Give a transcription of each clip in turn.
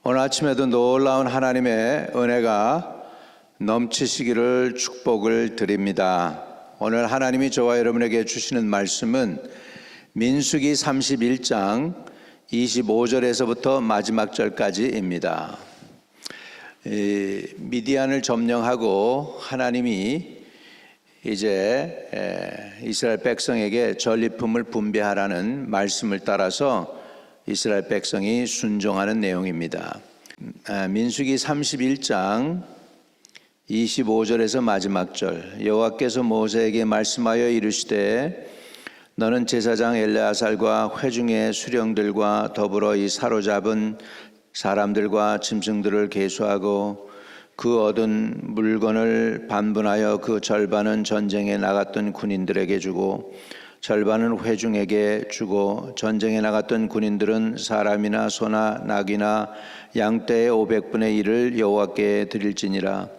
오늘 아침에도 놀라운 하나님의 은혜가 넘치시기를 축복을 드립니다. 오늘 하나님이 저와 여러분에게 주시는 말씀은 민수기 31장 25절에서부터 마지막 절까지입니다. 미디안을 점령하고 하나님이 이제 이스라엘 백성에게 전리품을 분배하라는 말씀을 따라서 이스라엘 백성이 순종하는 내용입니다. 민수기 31장 25절에서 마지막 절, 여호와께서 모세에게 말씀하여 이르시되 너는 제사장 엘레아살과 회중의 수령들과 더불어 이 사로잡은 사람들과 짐승들을 계수하고 그 얻은 물건을 반분하여 그 절반은 전쟁에 나갔던 군인들에게 주고 절반은 회중에게 주고 전쟁에 나갔던 군인들은 사람이나 소나 낙이나 양떼의 500분의 1을 여호와께 드릴지니라.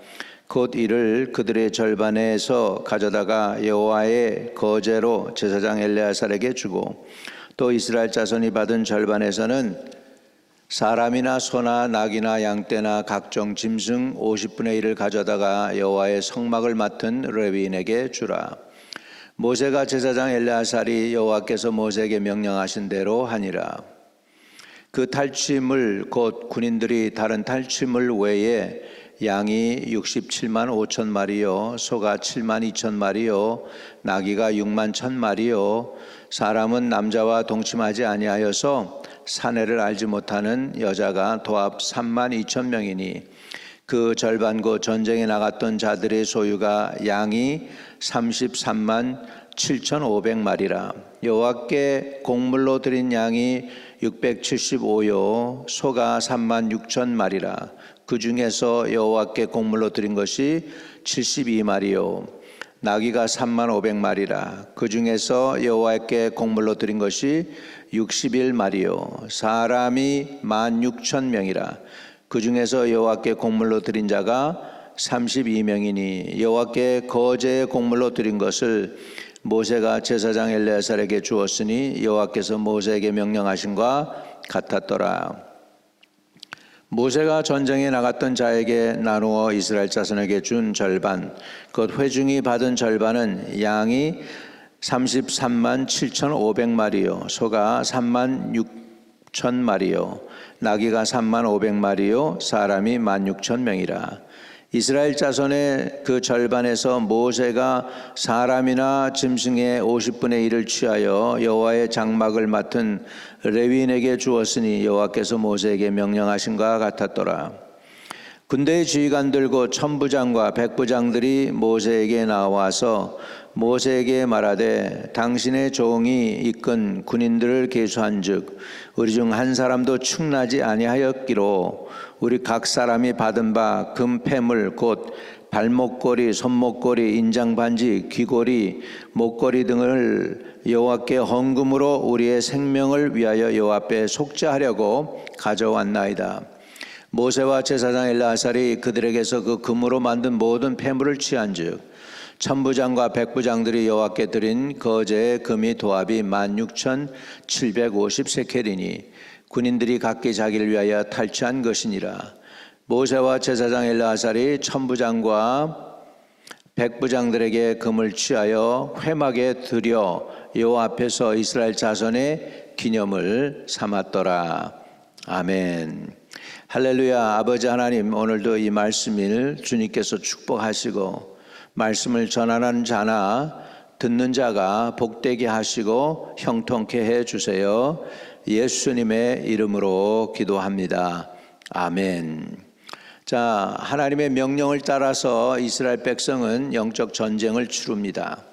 곧 이를 그들의 절반에서 가져다가 여호와의 거제로 제사장 엘레아살에게 주고 또 이스라엘 자손이 받은 절반에서는 사람이나 소나 낙이나 양떼나 각종 짐승 50분의 1을 가져다가 여호와의 성막을 맡은 레위인에게 주라. 모세가 제사장 엘레아살이 여호와께서 모세에게 명령하신 대로 하니라. 그 탈취물 곧 군인들이 다른 탈취물 외에 양이 67만 5천 마리요, 소가 7만 2천 마리요, 나귀가 6만 1천 마리요, 사람은 남자와 동침하지 아니하여서 사내를 알지 못하는 여자가 도합 3만 2천 명이니 그 절반 곧 전쟁에 나갔던 자들의 소유가 양이 33만 7,500마리라. 여호와께 곡물로 드린 양이 675요, 소가 3만 6천 마리라. 그 중에서 여호와께 곡물로 드린 것이 72마리요, 나귀가 3만 500마리라. 그 중에서 여호와께 곡물로 드린 것이 61마리요, 사람이 16,000명이라. 그 중에서 여호와께 곡물로 드린 자가 32명이니 여호와께 거제의 곡물로 드린 것을 모세가 제사장 엘레아살에게 주었으니 여호와께서 모세에게 명령하신과 같았더라. 모세가 전쟁에 나갔던 자에게 나누어 이스라엘 자손에게 준 절반, 곧 회중이 받은 절반은 양이 33만 7,500마리요, 소가 3만 6천 마리요, 나귀가 3만 500마리요, 사람이 16,000명이라. 이스라엘 자손의 그 절반에서 모세가 사람이나 짐승의 50분의 1을 취하여 여호와의 장막을 맡은 레위인에게 주었으니 여호와께서 모세에게 명령하신과 같았더라. 군대의 지휘관들 곧 천부장과 백부장들이 모세에게 나와서 모세에게 말하되 당신의 종이 이끈 군인들을 계수한즉 우리 중 한 사람도 충나지 아니하였기로 우리 각 사람이 받은 바 금패물 곧 발목걸이, 손목걸이, 인장반지, 귀걸이, 목걸이 등을 여호와께 헌금으로 우리의 생명을 위하여 여호와 앞에 속죄하려고 가져왔나이다. 모세와 제사장 엘레아살이 그들에게서 그 금으로 만든 모든 패물을 취한즉 천부장과 백부장들이 여호와께 드린 거제의 금이 도합이 16,750세켈이니 군인들이 각기 자기를 위하여 탈취한 것이니라. 모세와 제사장 엘레아살이 천부장과 백부장들에게 금을 취하여 회막에 드려 여호와 앞에서 이스라엘 자손의 기념을 삼았더라. 아멘. 할렐루야. 아버지 하나님, 오늘도 이 말씀을 주님께서 축복하시고 말씀을 전하는 자나 듣는 자가 복되게 하시고 형통케 해 주세요. 예수님의 이름으로 기도합니다. 아멘. 자, 하나님의 명령을 따라서 이스라엘 백성은 영적 전쟁을 치릅니다.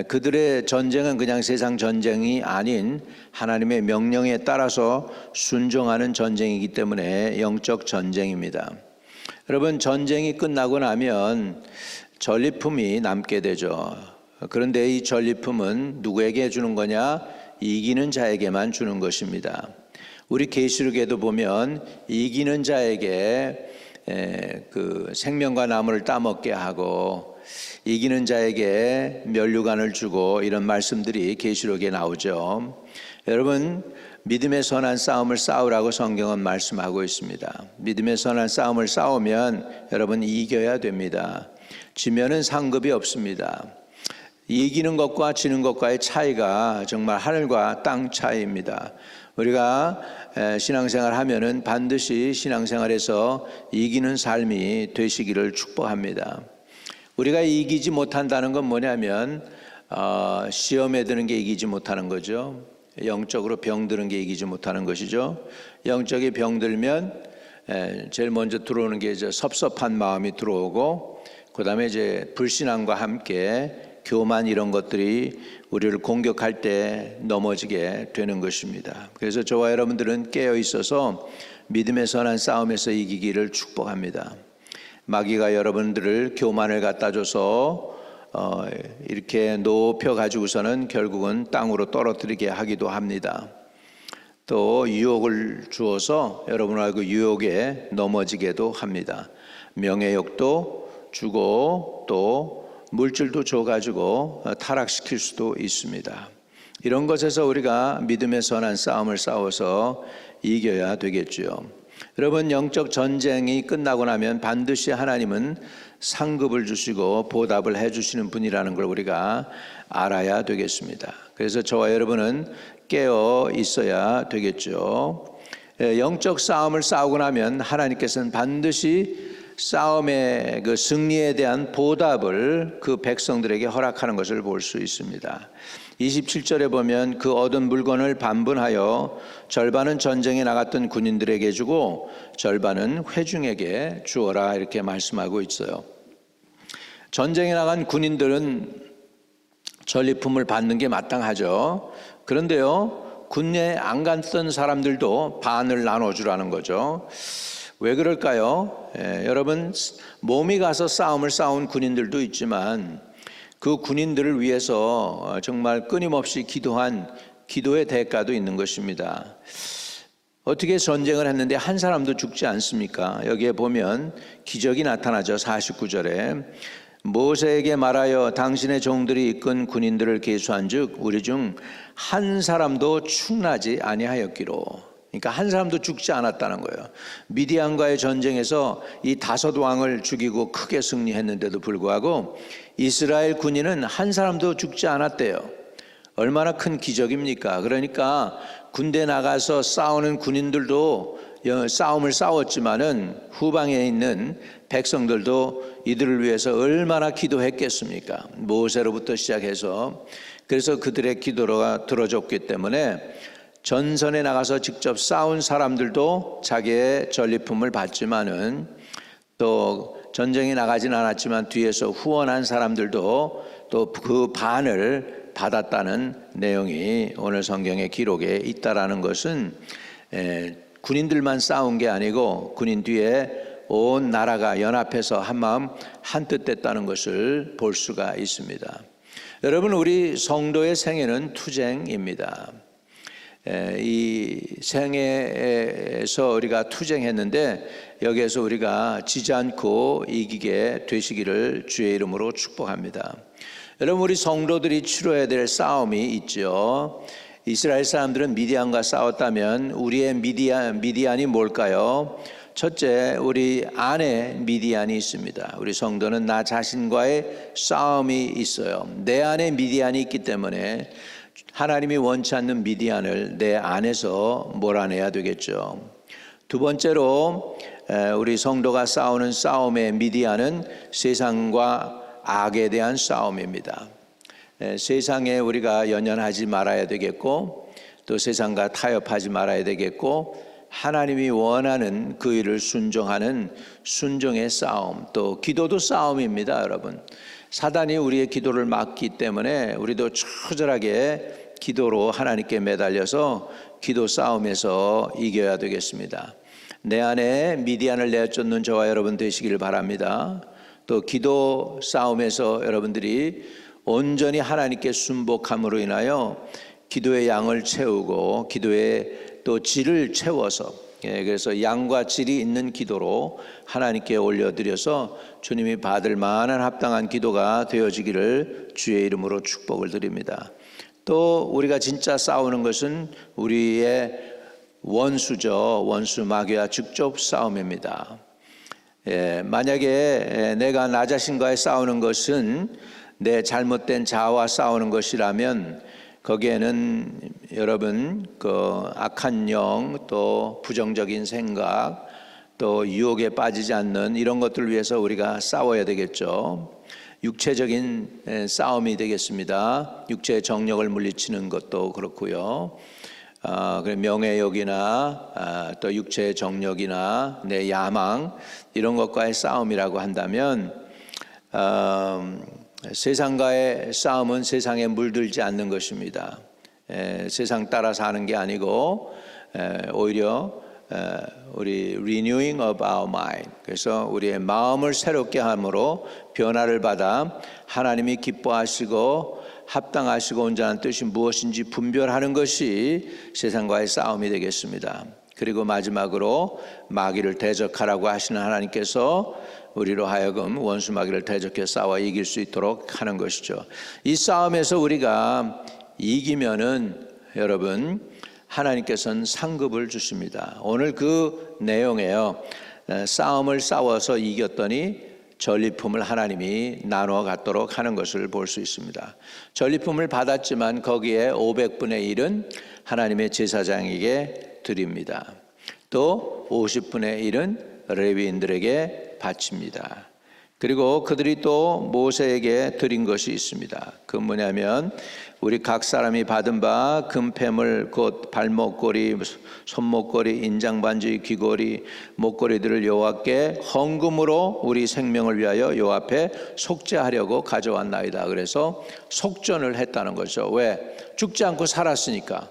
그들의 전쟁은 그냥 세상 전쟁이 아닌 하나님의 명령에 따라서 순종하는 전쟁이기 때문에 영적 전쟁입니다. 여러분, 전쟁이 끝나고 나면 전리품이 남게 되죠. 그런데 이 전리품은 누구에게 주는 거냐? 이기는 자에게만 주는 것입니다. 우리 계시록에도 보면 이기는 자에게 그 생명과 나무를 따먹게 하고 이기는 자에게 면류관을 주고 이런 말씀들이 계시록에 나오죠. 여러분, 믿음의 선한 싸움을 싸우라고 성경은 말씀하고 있습니다. 믿음의 선한 싸움을 싸우면 여러분 이겨야 됩니다. 지면은 상급이 없습니다. 이기는 것과 지는 것과의 차이가 정말 하늘과 땅 차이입니다. 우리가 신앙생활 하면은 반드시 신앙생활에서 이기는 삶이 되시기를 축복합니다. 우리가 이기지 못한다는 건 뭐냐면 시험에 드는 게 이기지 못하는 거죠. 영적으로 병드는 게 이기지 못하는 것이죠. 영적인 병들면 제일 먼저 들어오는 게 이제 섭섭한 마음이 들어오고, 그 다음에 이제 불신앙과 함께 교만 이런 것들이 우리를 공격할 때 넘어지게 되는 것입니다. 그래서 저와 여러분들은 깨어 있어서 믿음의 선한 싸움에서 이기기를 축복합니다. 마귀가 여러분들을 교만을 갖다 줘서 이렇게 높여 가지고서는 결국은 땅으로 떨어뜨리게 하기도 합니다. 또 유혹을 주어서 여러분과 그 유혹에 넘어지게도 합니다. 명예욕도 주고 또 물질도 줘가지고 타락시킬 수도 있습니다. 이런 것에서 우리가 믿음의 선한 싸움을 싸워서 이겨야 되겠죠. 여러분, 영적 전쟁이 끝나고 나면 반드시 하나님은 상급을 주시고 보답을 해주시는 분이라는 걸 우리가 알아야 되겠습니다. 그래서 저와 여러분은 깨어 있어야 되겠죠. 영적 싸움을 싸우고 나면 하나님께서는 반드시 싸움의 그 승리에 대한 보답을 그 백성들에게 허락하는 것을 볼 수 있습니다. 27절에 보면 그 얻은 물건을 반분하여 절반은 전쟁에 나갔던 군인들에게 주고 절반은 회중에게 주어라, 이렇게 말씀하고 있어요. 전쟁에 나간 군인들은 전리품을 받는 게 마땅하죠. 그런데요, 군에 안 갔던 사람들도 반을 나눠주라는 거죠. 왜 그럴까요? 여러분, 몸이 가서 싸움을 싸운 군인들도 있지만 그 군인들을 위해서 정말 끊임없이 기도한 기도의 대가도 있는 것입니다. 어떻게 전쟁을 했는데 한 사람도 죽지 않습니까? 여기에 보면 기적이 나타나죠. 49절에 모세에게 말하여 당신의 종들이 이끈 군인들을 계수한즉 우리 중 한 사람도 충나지 아니하였기로. 그러니까 한 사람도 죽지 않았다는 거예요. 미디안과의 전쟁에서 이 5 왕을 죽이고 크게 승리했는데도 불구하고 이스라엘 군인은 한 사람도 죽지 않았대요. 얼마나 큰 기적입니까? 그러니까 군대 나가서 싸우는 군인들도 싸움을 싸웠지만은 후방에 있는 백성들도 이들을 위해서 얼마나 기도했겠습니까? 모세로부터 시작해서. 그래서 그들의 기도가 들어줬기 때문에 전선에 나가서 직접 싸운 사람들도 자기의 전리품을 받지만은 또 전쟁에 나가진 않았지만 뒤에서 후원한 사람들도 또 그 반을 받았다는 내용이 오늘 성경의 기록에 있다라는 것은 군인들만 싸운 게 아니고 군인 뒤에 온 나라가 연합해서 한마음 한뜻 됐다는 것을 볼 수가 있습니다. 여러분, 우리 성도의 생애는 투쟁입니다. 이 생애에서 우리가 투쟁했는데 여기에서 우리가 지지 않고 이기게 되시기를 주의 이름으로 축복합니다. 여러분, 우리 성도들이 치러야 될 싸움이 있죠. 이스라엘 사람들은 미디안과 싸웠다면 우리의 미디안이 뭘까요? 첫째, 우리 안에 미디안이 있습니다. 우리 성도는 나 자신과의 싸움이 있어요. 내 안에 미디안이 있기 때문에 하나님이 원치 않는 미디안을 내 안에서 몰아내야 되겠죠. 두 번째로 우리 성도가 싸우는 싸움의 미디안은 세상과 악에 대한 싸움입니다. 세상에 우리가 연연하지 말아야 되겠고 또 세상과 타협하지 말아야 되겠고 하나님이 원하는 그 일을 순종하는 순종의 싸움, 또 기도도 싸움입니다. 여러분, 사단이 우리의 기도를 막기 때문에 우리도 처절하게 기도로 하나님께 매달려서 기도 싸움에서 이겨야 되겠습니다. 내 안에 미디안을 내쫓는 저와 여러분 되시길 바랍니다. 또 기도 싸움에서 여러분들이 온전히 하나님께 순복함으로 인하여 기도의 양을 채우고 기도의 또 질을 채워서, 그래서 양과 질이 있는 기도로 하나님께 올려드려서 주님이 받을 만한 합당한 기도가 되어지기를 주의 이름으로 축복을 드립니다. 또 우리가 진짜 싸우는 것은 우리의 원수죠. 원수 마귀와 직접 싸움입니다. 만약에 내가 나 자신과의 싸우는 것은 내 잘못된 자아와 싸우는 것이라면 거기에는 여러분 그 악한 영, 또 부정적인 생각, 또 유혹에 빠지지 않는 이런 것들을 위해서 우리가 싸워야 되겠죠. 육체적인 싸움이 되겠습니다. 육체의 정력을 물리치는 것도 그렇고요. 명예욕이나 또 육체의 정력이나 내 야망 이런 것과의 싸움이라고 한다면 세상과의 싸움은 세상에 물들지 않는 것입니다. 세상 따라 사는 게 아니고 오히려 우리 renewing of our mind, 그래서 우리의 마음을 새롭게 함으로 변화를 받아 하나님이 기뻐하시고 합당하시고 온전한 뜻이 무엇인지 분별하는 것이 세상과의 싸움이 되겠습니다. 그리고 마지막으로 마귀를 대적하라고 하시는 하나님께서 우리로 하여금 원수 마귀를 대적해 싸워 이길 수 있도록 하는 것이죠. 이 싸움에서 우리가 이기면은 여러분 하나님께서는 상급을 주십니다. 오늘 그 내용에요. 싸움을 싸워서 이겼더니 전리품을 하나님이 나누어 갖도록 하는 것을 볼 수 있습니다. 전리품을 받았지만 거기에 500분의 1은 하나님의 제사장에게 드립니다. 또 50분의 1은 레위인들에게 바칩니다. 그리고 그들이 또 모세에게 드린 것이 있습니다. 그 뭐냐면 우리 각 사람이 받은 바 금패물 곧 발목걸이, 손목걸이, 인장반지, 귀걸이, 목걸이들을 여호와께 헌금으로 우리 생명을 위하여 여호와 앞에 속죄하려고 가져왔나이다. 그래서 속전을 했다는 거죠. 왜? 죽지 않고 살았으니까.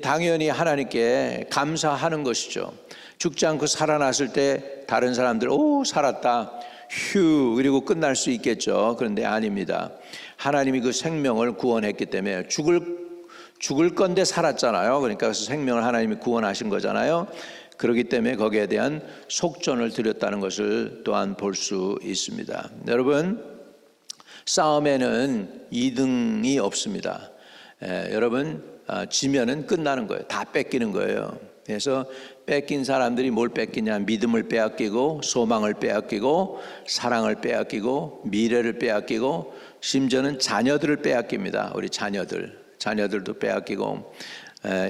당연히 하나님께 감사하는 것이죠. 죽지 않고 살아났을 때 다른 사람들 오 살았다 휴 그리고 끝날 수 있겠죠. 그런데 아닙니다. 하나님이 그 생명을 구원했기 때문에 죽을 건데 살았잖아요. 그러니까 그래서 생명을 하나님이 구원하신 거잖아요. 그렇기 때문에 거기에 대한 속전을 드렸다는 것을 또한 볼 수 있습니다. 여러분 싸움에는 2등이 없습니다. 여러분 지면은 끝나는 거예요. 다 뺏기는 거예요. 그래서 뺏긴 사람들이 뭘 뺏기냐? 믿음을 빼앗기고 소망을 빼앗기고 사랑을 빼앗기고 미래를 빼앗기고 심지어는 자녀들을 빼앗깁니다. 우리 자녀들도 빼앗기고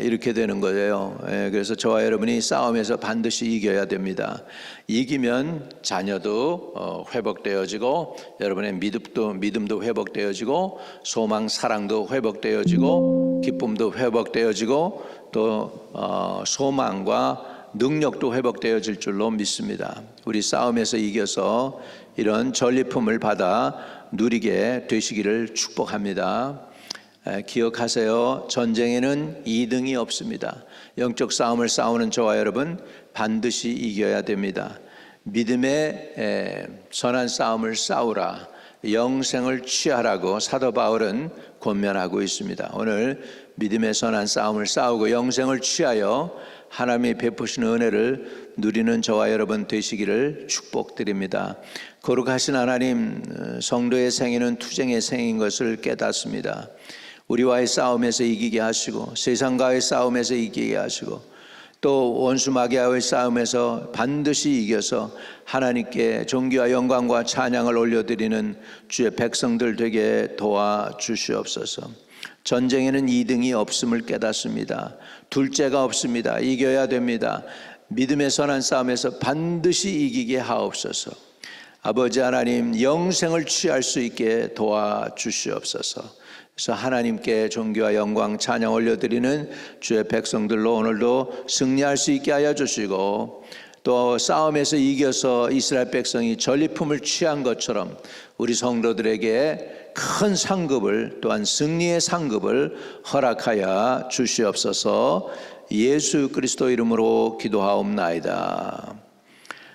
이렇게 되는 거예요. 그래서 저와 여러분이 싸움에서 반드시 이겨야 됩니다. 이기면 자녀도 회복되어지고 여러분의 믿음도 회복되어지고 소망 사랑도 회복되어지고 기쁨도 회복되어지고 또 소망과 능력도 회복되어질 줄로 믿습니다. 우리 싸움에서 이겨서 이런 전리품을 받아 누리게 되시기를 축복합니다. 기억하세요. 전쟁에는 2등이 없습니다. 영적 싸움을 싸우는 저와 여러분 반드시 이겨야 됩니다. 믿음의 선한 싸움을 싸우라, 영생을 취하라고 사도 바울은 권면하고 있습니다. 오늘 믿음의 선한 싸움을 싸우고 영생을 취하여 하나님이 베푸시는 은혜를 누리는 저와 여러분 되시기를 축복드립니다. 거룩하신 하나님, 성도의 생애는 투쟁의 생인 것을 깨닫습니다. 우리와의 싸움에서 이기게 하시고 세상과의 싸움에서 이기게 하시고 또 원수 마귀와의 싸움에서 반드시 이겨서 하나님께 존귀와 영광과 찬양을 올려드리는 주의 백성들 되게 도와주시옵소서. 전쟁에는 2등이 없음을 깨닫습니다. 둘째가 없습니다. 이겨야 됩니다. 믿음의 선한 싸움에서 반드시 이기게 하옵소서. 아버지 하나님, 영생을 취할 수 있게 도와주시옵소서. 그래서 하나님께 존귀와 영광 찬양 올려드리는 주의 백성들로 오늘도 승리할 수 있게 하여 주시고 또 싸움에서 이겨서 이스라엘 백성이 전리품을 취한 것처럼 우리 성도들에게 큰 상급을 또한 승리의 상급을 허락하여 주시옵소서. 예수 그리스도 이름으로 기도하옵나이다.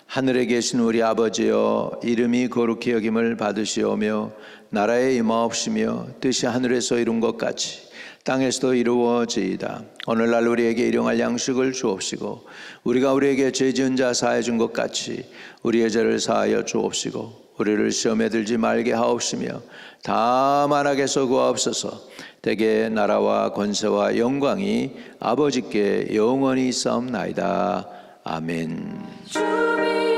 하늘에 계신 우리 아버지여, 이름이 거룩히 여김을 받으시오며 나라에 임하옵시며 뜻이 하늘에서 이룬 것 같이 땅에서도 이루어지이다. 오늘날 우리에게 일용할 양식을 주옵시고 우리가 우리에게 죄 지은 자 사하여 준 것 같이 우리의 죄를 사하여 주옵시고 우리를 시험에 들지 말게 하옵시며 다만 악에서 구하옵소서. 대개 나라와 권세와 영광이 아버지께 영원히 있사옵나이다. 아멘.